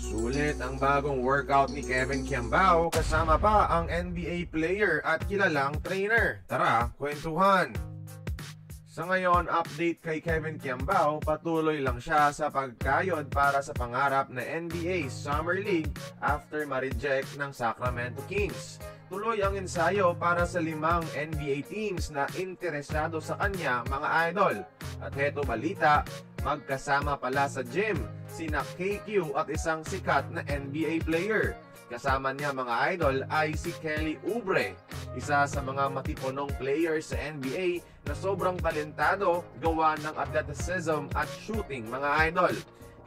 Sulit ang bagong workout ni Kevin Kiambao kasama pa ang NBA player at kilalang trainer. Tara, kwentuhan! Sa ngayon, update kay Kevin Kiambao, patuloy lang siya sa pagkayod para sa pangarap na NBA Summer League after ma-reject ng Sacramento Kings. Tuloy ang ensayo para sa 5 NBA teams na interesado sa kanya, mga idol. At heto balita, magkasama pala sa gym sina KQ at isang sikat na NBA player. Kasama niya, mga idol, ay si Kelly Oubre, isa sa mga matipunong players sa NBA na sobrang talentado gawa ng athleticism at shooting, mga idol.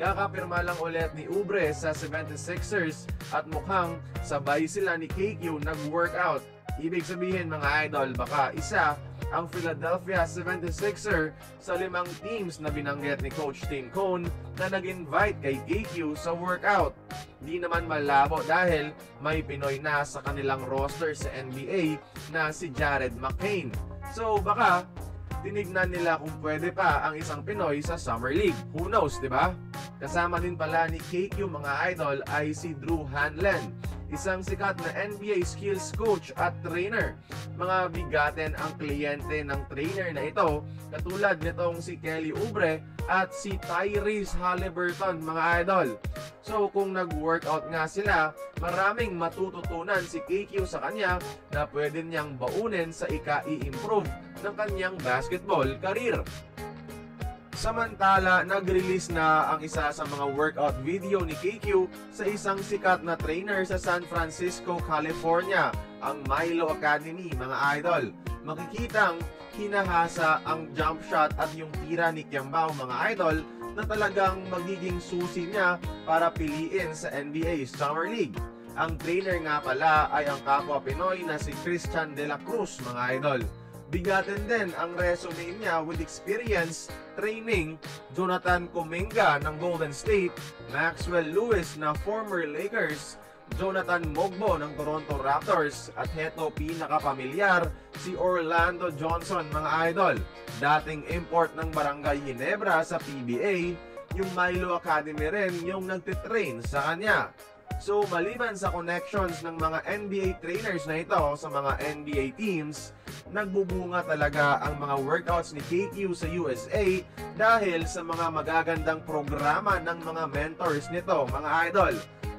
Kakapirma lang ulit ni Oubre sa 76ers at mukhang sabay sila ni KQ nag-workout. Ibig sabihin, mga idol, baka isa ang Philadelphia 76er sa 5 teams na binanggit ni Coach Tim Cone na nag-invite kay KQ sa workout. Di naman malabo dahil may Pinoy na sa kanilang roster sa NBA na si Jared McCain. So baka tinignan nila kung pwede pa ang isang Pinoy sa Summer League. Who knows, di ba? Kasama din pala ni KQ, mga idol, ay si Drew Hanlen, isang sikat na NBA skills coach at trainer. Mga bigatin ang kliyente ng trainer na ito, katulad nitong si Kelly Oubre at si Tyrese Haliburton, mga idol. So kung nag-workout nga sila, maraming matututunan si KQ sa kanya na pwede niyang baunin sa ika-i-improve ng kanyang basketball career. Samantala, nag-release na ang isa sa mga workout video ni KQ sa isang sikat na trainer sa San Francisco, California, ang Milo Academy, mga idol. Makikitang hinahasa ang jump shot at yung tira ni Kiambao, mga idol, na talagang magiging susi niya para piliin sa NBA Summer League. Ang trainer nga pala ay ang kapwa Pinoy na si Christian De La Cruz, mga idol. Bigatin din ang resume niya with experience training Jonathan Kuminga ng Golden State, Maxwell Lewis na former Lakers, Jonathan Mogbo ng Toronto Raptors, at heto pinakapamilyar, si Orlando Johnson, mga idol. Dating import ng Barangay Ginebra sa PBA, yung Milo Academy rin yung nagtitrain sa kanya. So maliban sa connections ng mga NBA trainers na ito sa mga NBA teams, nagbubunga talaga ang mga workouts ni KQ sa USA dahil sa mga magagandang programa ng mga mentors nito, mga idol.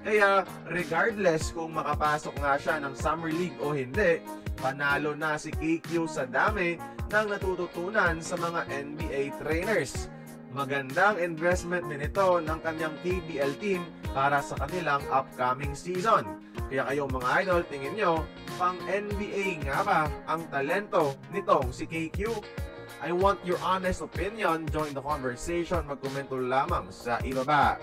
Kaya regardless kung makapasok nga siya ng Summer League o hindi, panalo na si KQ sa dami ng natututunan sa mga NBA trainers. Magandang investment din ito ng kanyang KBL team para sa kanilang upcoming season. Kaya kayo, mga idol, tingin nyo, pang NBA nga ba ang talento nitong si KQ? I want your honest opinion. Join the conversation. Magkomento lamang sa ibaba.